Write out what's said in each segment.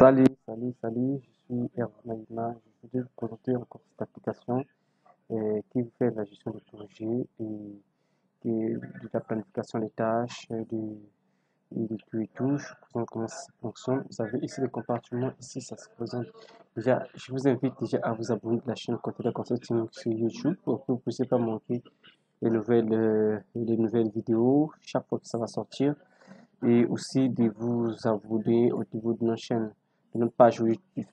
Salut, je suis Hervé Maïma. Je voudrais vous présenter encore cette application qui vous fait la gestion des projets et de la planification des tâches, de tout et tout. Je vous présente comment ça fonctionne. Vous avez ici le compartiment, ici ça se présente. Déjà, je vous invite déjà à vous abonner à la chaîne Content Consulting sur YouTube pour que vous ne puissiez pas manquer les nouvelles vidéos chaque fois que ça va sortir. Et aussi de vous abonner au niveau de notre chaîne, de notre page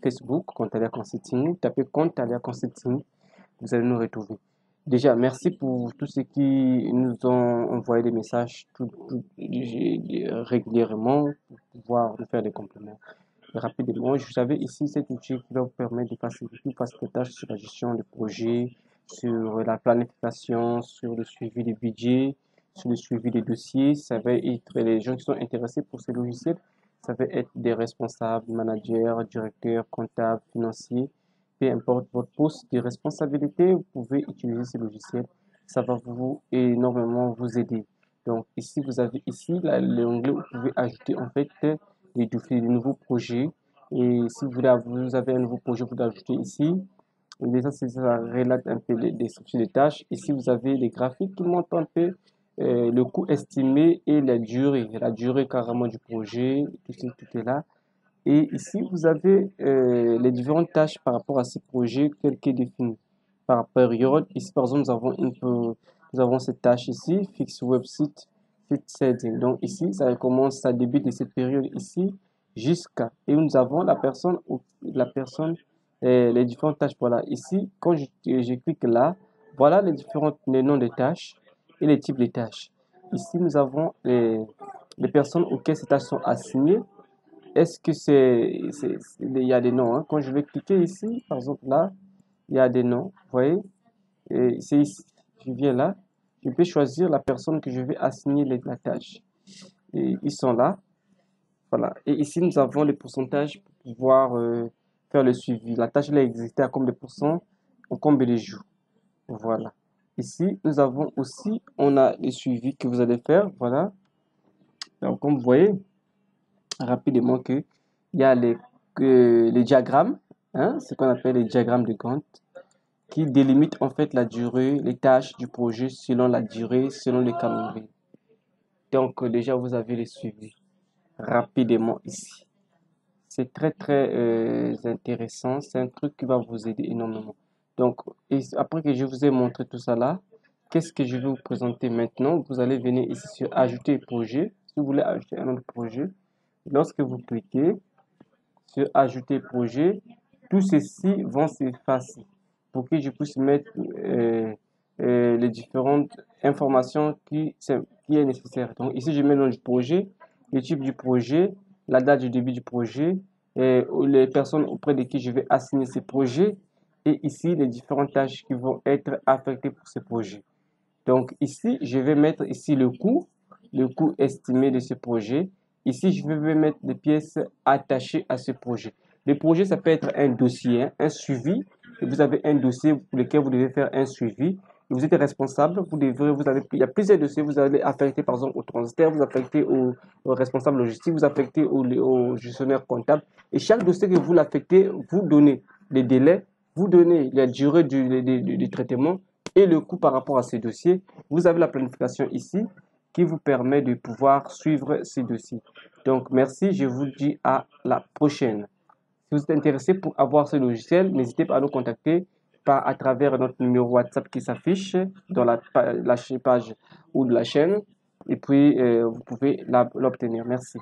Facebook, Contalia Consulting. Tapez Contalia Consulting, vous allez nous retrouver. Déjà, merci pour tous ceux qui nous ont envoyé des messages régulièrement pour pouvoir nous faire des compléments rapidement. Vous avez ici cet outil qui va vous permettre de faciliter des tâches sur la gestion de projet, sur la planification, sur le suivi des budgets, sur le suivi des dossiers. Ça va être les gens qui sont intéressés pour ces logiciels. Ça va être des responsables, managers, directeurs, comptables, financiers. Peu importe votre poste de responsabilité, vous pouvez utiliser ces logiciels. Ça va énormément vous aider. Donc ici, vous avez ici l'onglet où vous pouvez ajouter en fait des nouveaux projets. Et si vous avez un nouveau projet, vous l'ajoutez ici. Déjà, ça relate un peu les descriptions des tâches. Ici, vous avez les graphiques qui montrent un peu le coût estimé et la durée carrément du projet, tout est là. Et ici, vous avez les différentes tâches par rapport à ce projet tel qu'il est défini par période. Ici, par exemple, nous avons cette tâche ici, Fix Website, Fit Setting. Donc ici, ça débute de cette période ici jusqu'à. Et nous avons les différentes tâches. Voilà, ici, quand je clique là, voilà les noms des tâches et les types de tâches. Ici, nous avons les personnes auxquelles ces tâches sont assignées. Est-ce que il y a des noms, hein. Quand je vais cliquer ici, par exemple là, il y a des noms, vous voyez, et c'est ici, je viens là, je peux choisir la personne que je vais assigner la tâche. Et ils sont là, voilà. Et ici, nous avons les pourcentages pour pouvoir faire le suivi. La tâche elle est exécutée à combien de pourcents, en combien de jours. Voilà. Ici, nous avons aussi, on a les suivis que vous allez faire, voilà. Donc, comme vous voyez, rapidement que il y a les diagrammes, hein, ce qu'on appelle les diagrammes de Gantt, qui délimitent en fait la durée, les tâches du projet selon la durée, selon le calendrier. Donc déjà vous avez les suivis rapidement ici. C'est très intéressant, c'est un truc qui va vous aider énormément. Donc après que je vous ai montré tout ça là, qu'est-ce que je vais vous présenter maintenant? Vous allez venir ici sur ajouter projet. Si vous voulez ajouter un autre projet, lorsque vous cliquez sur ajouter projet, tous ceci vont s'effacer pour que je puisse mettre les différentes informations qui est nécessaire. Donc ici, je mets le nom du projet, le type du projet, la date du début du projet, les personnes auprès de qui je vais assigner ces projets et ici, les différentes tâches qui vont être affectées pour ce projet. Donc ici, je vais mettre ici le coût estimé de ce projet. Ici, je vais mettre les pièces attachées à ce projet. Le projet, ça peut être un dossier, hein, un suivi. Vous avez un dossier pour lequel vous devez faire un suivi. Vous êtes responsable, il y a plusieurs dossiers, vous allez affecter par exemple au transitaire, vous affectez au responsable logistique, vous affectez au gestionnaire comptable. Et chaque dossier que vous l'affectez, vous donnez les délais, vous donnez la durée du traitement et le coût par rapport à ces dossiers. Vous avez la planification ici qui vous permet de pouvoir suivre ces dossiers. Donc, merci, je vous dis à la prochaine. Si vous êtes intéressé pour avoir ce logiciel, n'hésitez pas à nous contacter à travers notre numéro WhatsApp qui s'affiche dans la page ou de la chaîne. Et puis, vous pouvez l'obtenir. Merci.